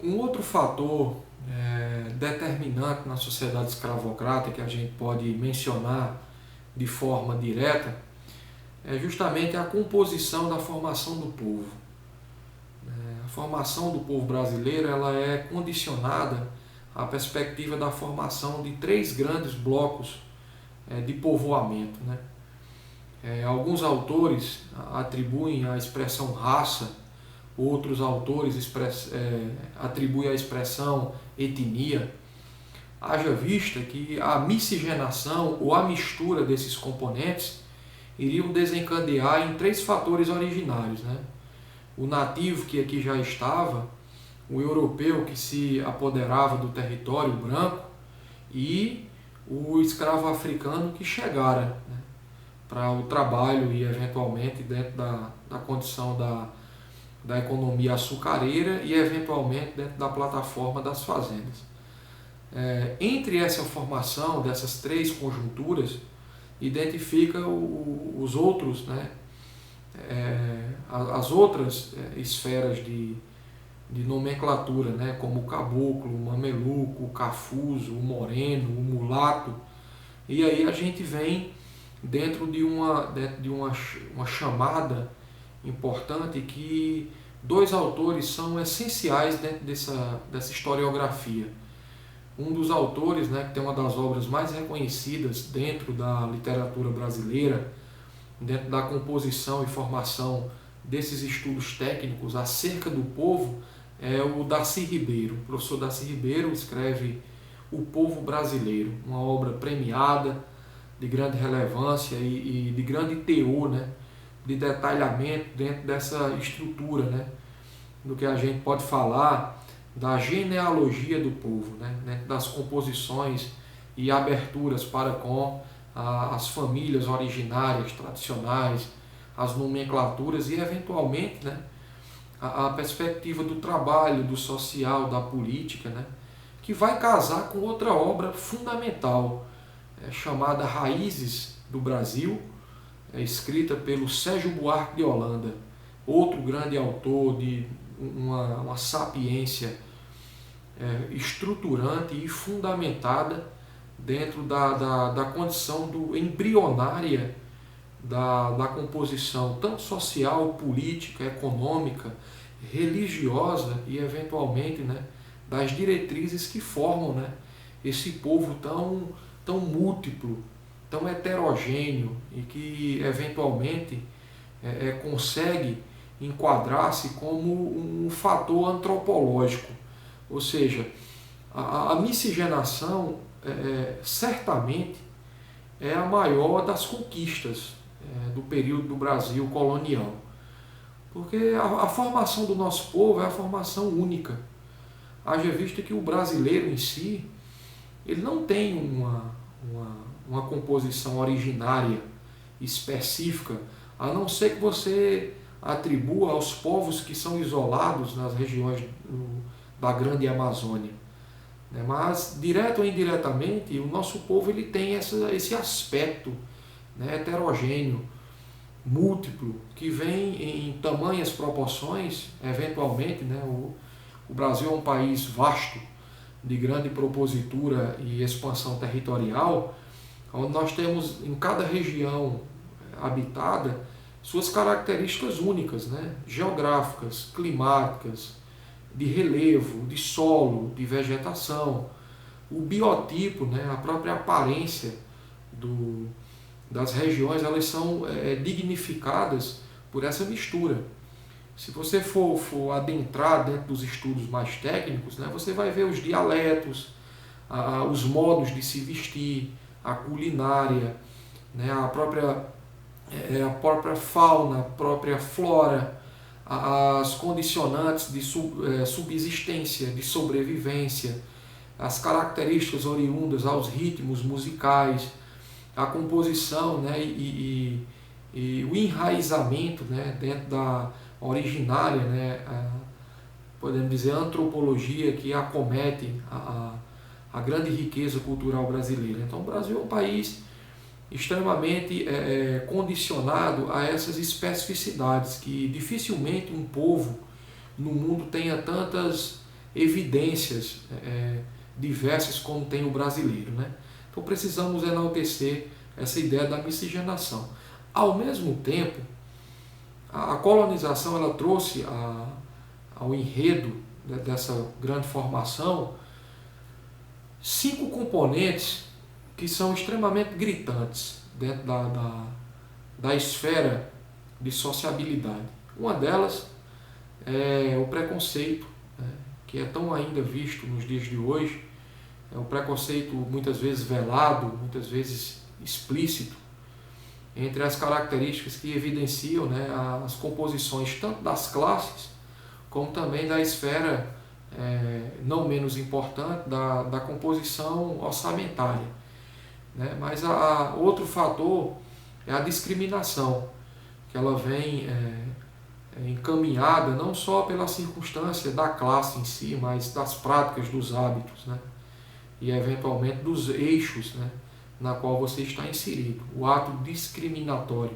Um outro fator determinante na sociedade escravocrata que a gente pode mencionar de forma direta é justamente a composição da formação do povo. A formação do povo brasileiro ela é condicionada à perspectiva da formação de três grandes blocos de povoamento, né? Alguns autores atribuem a expressão raça, outros autores atribuem a expressão etnia. Haja vista que a miscigenação ou a mistura desses componentes iriam desencadear em três fatores originários, né? O nativo que aqui já estava, o europeu que se apoderava do território branco e o escravo africano que chegara, né, para o trabalho e eventualmente dentro da condição da economia açucareira e eventualmente dentro da plataforma das fazendas. Entre essa formação dessas três conjunturas, identifica os outros, né, as outras esferas de nomenclatura, né, como o caboclo, o mameluco, o cafuso, o moreno, o mulato. E aí a gente vem dentro de uma chamada importante que dois autores são essenciais dentro dessa historiografia. Um dos autores, né, que tem uma das obras mais reconhecidas dentro da literatura brasileira, dentro da composição e formação desses estudos técnicos acerca do povo, é o Darcy Ribeiro. O professor Darcy Ribeiro escreve O Povo Brasileiro, uma obra premiada, de grande relevância e de grande teor, né, de detalhamento dentro dessa estrutura, né, do que a gente pode falar da genealogia do povo, né, dentro das composições e aberturas para com as famílias originárias, tradicionais, as nomenclaturas e, eventualmente, né, a perspectiva do trabalho, do social, da política, né, que vai casar com outra obra fundamental, chamada Raízes do Brasil, escrita pelo Sérgio Buarque de Holanda, outro grande autor de uma sapiência estruturante e fundamentada dentro da condição embrionária da composição tanto social, política, econômica, religiosa e eventualmente, né, das diretrizes que formam, né, esse povo tão múltiplo, tão heterogêneo e que eventualmente consegue enquadrar-se como um fator antropológico. Ou seja, a miscigenação certamente é a maior das conquistas do período do Brasil colonial. Porque a formação do nosso povo é a formação única. Haja vista que o brasileiro em si, ele não tem uma composição originária específica, a não ser que você atribua aos povos que são isolados nas regiões da grande Amazônia. Mas, direto ou indiretamente, o nosso povo ele tem esse aspecto, né, heterogêneo, múltiplo, que vem em tamanhas proporções, eventualmente, né, o Brasil é um país vasto, de grande propositura e expansão territorial, onde nós temos em cada região habitada suas características únicas, né, geográficas, climáticas, de relevo, de solo, de vegetação, o biotipo, né, a própria aparência das regiões, elas são dignificadas por essa mistura. Se você for adentrar dentro dos estudos mais técnicos, né, você vai ver os dialetos, os modos de se vestir, a culinária, né, a própria fauna, a própria flora, as condicionantes de subsistência, de sobrevivência, as características oriundas aos ritmos musicais, a composição, né, e o enraizamento, né, dentro da originária, né, podemos dizer, antropologia que acomete a grande riqueza cultural brasileira. Então o Brasil é um país extremamente condicionado a essas especificidades, que dificilmente um povo no mundo tenha tantas evidências diversas como tem o brasileiro, né? Então precisamos enaltecer essa ideia da miscigenação. Ao mesmo tempo, a colonização ela trouxe ao enredo dessa grande formação 5 componentes que são extremamente gritantes dentro da esfera de sociabilidade. Uma delas é o preconceito, né, que é tão ainda visto nos dias de hoje. É o preconceito muitas vezes velado, muitas vezes explícito, entre as características que evidenciam, né, as composições tanto das classes, como também da esfera, não menos importante, da composição orçamentária, né? Mas outro fator é a discriminação, que ela vem encaminhada não só pela circunstância da classe em si, mas das práticas, dos hábitos, né? E eventualmente dos eixos, né, na qual você está inserido. O ato discriminatório,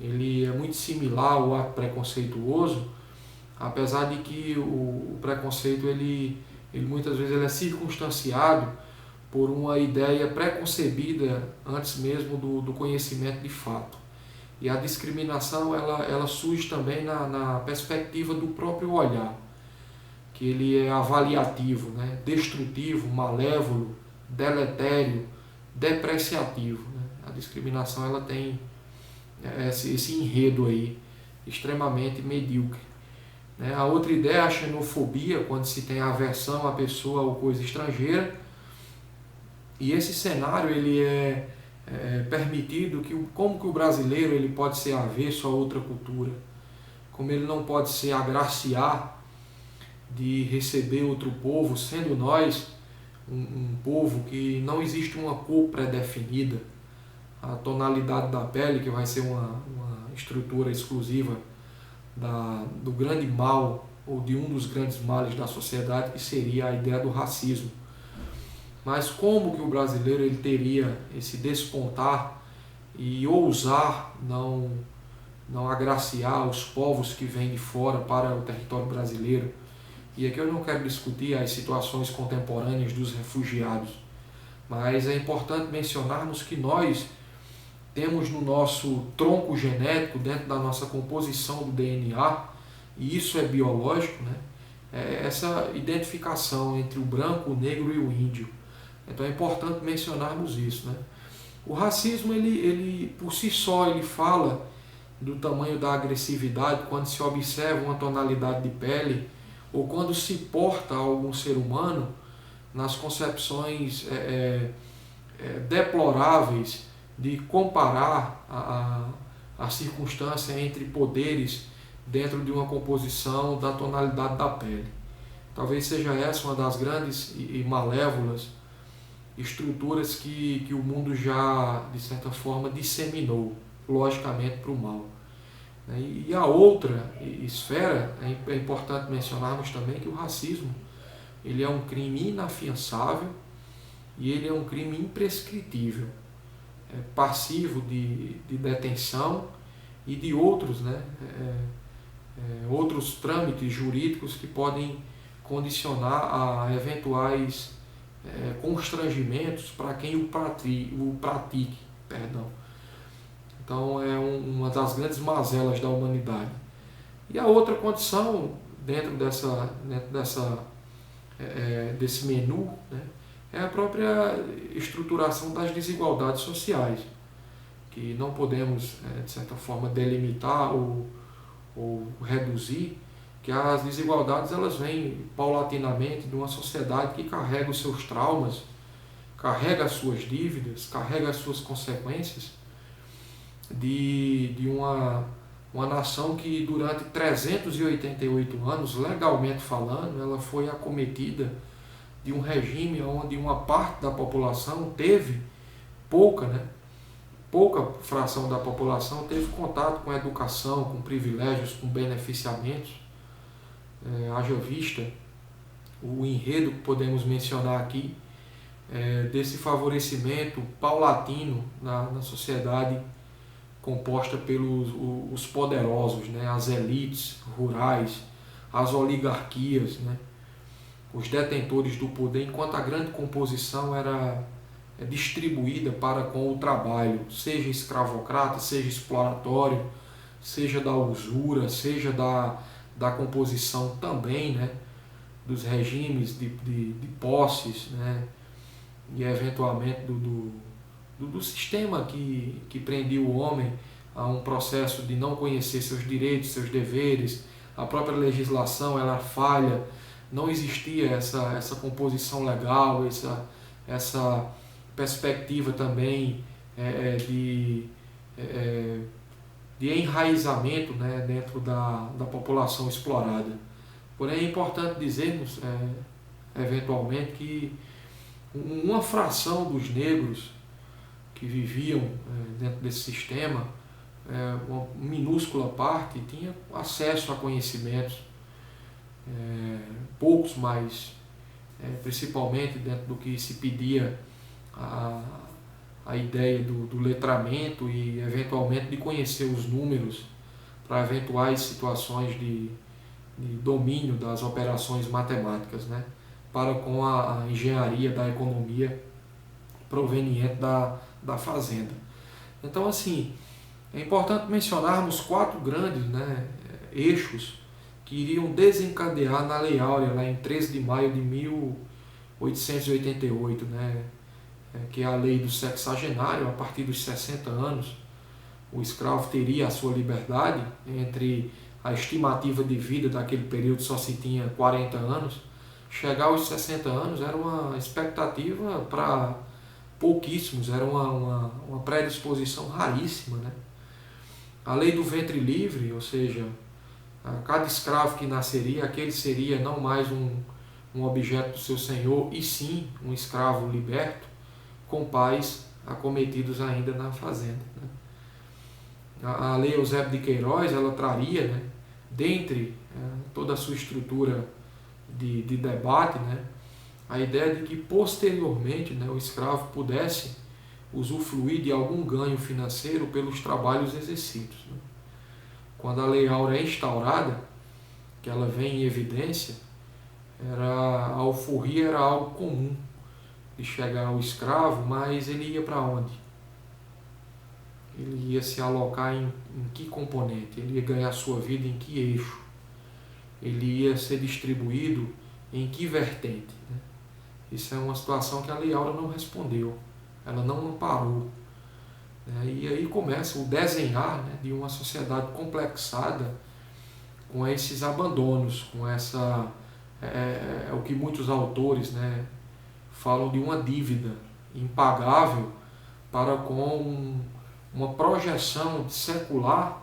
ele é muito similar ao ato preconceituoso, apesar de que o preconceito ele muitas vezes ele é circunstanciado por uma ideia preconcebida antes mesmo do conhecimento de fato. E a discriminação ela surge também na perspectiva do próprio olhar, que ele é avaliativo, né? Destrutivo, malévolo, deletério, depreciativo, né? A discriminação ela tem esse enredo aí extremamente medíocre, né? A outra ideia é a xenofobia, quando se tem aversão à pessoa ou coisa estrangeira, e esse cenário ele é permitido como que o brasileiro ele pode ser avesso a outra cultura, como ele não pode se agraciar de receber outro povo, sendo nós um povo que não existe uma cor pré-definida, a tonalidade da pele, que vai ser uma estrutura exclusiva do grande mal, ou de um dos grandes males da sociedade, que seria a ideia do racismo. Mas como que o brasileiro ele teria esse despontar e ousar não agraciar os povos que vêm de fora para o território brasileiro? E aqui eu não quero discutir as situações contemporâneas dos refugiados, mas é importante mencionarmos que nós temos no nosso tronco genético, dentro da nossa composição do DNA, e isso é biológico, né? Essa identificação entre o branco, o negro e o índio. Então é importante mencionarmos isso, né? O racismo, ele por si só, ele fala do tamanho da agressividade quando se observa uma tonalidade de pele ou quando se porta algum ser humano nas concepções deploráveis de comparar a circunstância entre poderes dentro de uma composição da tonalidade da pele. Talvez seja essa uma das grandes e malévolas estruturas que o mundo já, de certa forma, disseminou, logicamente, para o mal. E a outra esfera, é importante mencionarmos também que o racismo ele é um crime inafiançável e ele é um crime imprescritível, passivo de detenção e de outros, né, outros trâmites jurídicos que podem condicionar a eventuais constrangimentos para quem o pratique. Perdão. Então é uma das grandes mazelas da humanidade. E a outra condição dentro desse menu, né, é a própria estruturação das desigualdades sociais, que não podemos, de certa forma, delimitar ou reduzir, que as desigualdades elas vêm paulatinamente de uma sociedade que carrega os seus traumas, carrega as suas dívidas, carrega as suas consequências de uma nação que durante 388 anos, legalmente falando, ela foi acometida de um regime onde uma parte da população teve pouca fração da população teve contato com a educação, com privilégios, com beneficiamentos. Haja vista o enredo que podemos mencionar aqui, desse favorecimento paulatino na sociedade composta pelos os poderosos, né, as elites rurais, as oligarquias, né? os detentores do poder, enquanto a grande composição era distribuída para com o trabalho, seja escravocrata, seja exploratório, seja da usura, seja da composição também, né, dos regimes de posses, né, e eventualmente do sistema que prendia o homem a um processo de não conhecer seus direitos, seus deveres. A própria legislação ela falha, não existia essa composição legal, essa perspectiva também de enraizamento, né, dentro da população explorada. Porém, é importante dizermos, eventualmente, que uma fração dos negros que viviam dentro desse sistema, uma minúscula parte, tinha acesso a conhecimentos, poucos mais, principalmente dentro do que se pedia a ideia do letramento e eventualmente de conhecer os números para eventuais situações de domínio das operações matemáticas, né, para com a engenharia da economia proveniente da fazenda. Então, assim, é importante mencionarmos 4 grandes, né, eixos que iriam desencadear na Lei Áurea, lá em 13 de maio de 1888, né, que é a lei do sexagenário. A partir dos 60 anos, o escravo teria a sua liberdade. Entre a estimativa de vida daquele período só se tinha 40 anos. Chegar aos 60 anos era uma expectativa para pouquíssimos, era uma predisposição raríssima, né? A lei do ventre livre, ou seja, a cada escravo que nasceria, aquele seria não mais um objeto do seu senhor, e sim um escravo liberto, com pais acometidos ainda na fazenda, né? A lei Eusébio de Queiroz, ela traria, né, dentre toda a sua estrutura de debate, né, a ideia de que posteriormente, né, o escravo pudesse usufruir de algum ganho financeiro pelos trabalhos exercidos, né. Quando a Lei Áurea é instaurada, que ela vem em evidência, a alforria era algo comum de chegar ao escravo, mas ele ia para onde? Ele ia se alocar em que componente? Ele ia ganhar sua vida em que eixo? Ele ia ser distribuído em que vertente, né? Isso é uma situação que a Lei Áurea não respondeu, ela não amparou, né? E aí começa o desenhar, né, de uma sociedade complexada com esses abandonos, com o que muitos autores, né, falam de uma dívida impagável para com uma projeção secular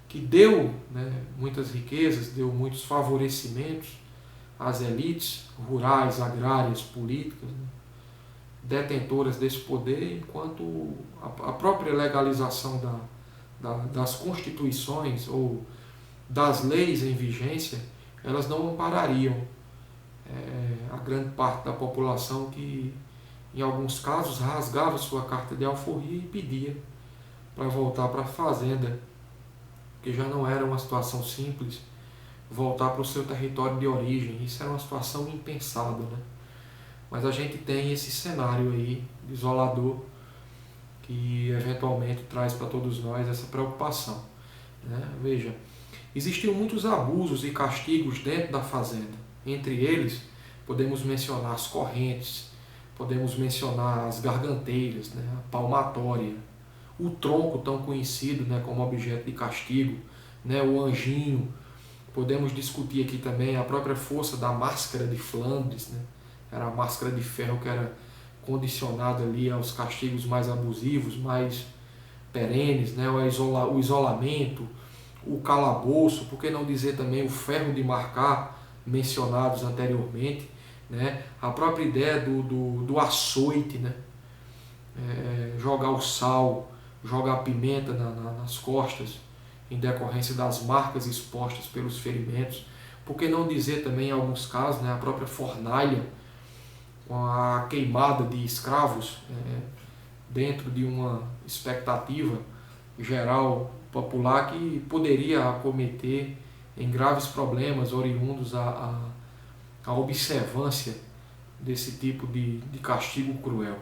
que deu, né, muitas riquezas, deu muitos favorecimentos às elites rurais, agrárias, políticas, né, detentoras desse poder, enquanto a própria legalização das constituições ou das leis em vigência, elas não amparariam a grande parte da população que, em alguns casos, rasgava sua carta de alforria e pedia para voltar para a fazenda, que já não era uma situação simples, voltar para o seu território de origem. Isso era uma situação impensada, né? Mas a gente tem esse cenário aí desolador que eventualmente traz para todos nós essa preocupação, né? Veja, existiam muitos abusos e castigos dentro da fazenda. Entre eles, podemos mencionar as correntes, podemos mencionar as garganteiras, né, a palmatória, o tronco tão conhecido, né, como objeto de castigo, né, o anjinho. Podemos discutir aqui também a própria força da máscara de Flandres, né? Era a máscara de ferro que era condicionada ali aos castigos mais abusivos, mais perenes, né? O isolamento, o calabouço, por que não dizer também o ferro de marcar, mencionados anteriormente, né? A própria ideia do açoite, né? Jogar o sal, jogar a pimenta nas costas, em decorrência das marcas expostas pelos ferimentos. Por que não dizer também, em alguns casos, né, a própria fornalha, com a queimada de escravos, dentro de uma expectativa geral popular que poderia acometer em graves problemas oriundos a observância desse tipo de castigo cruel.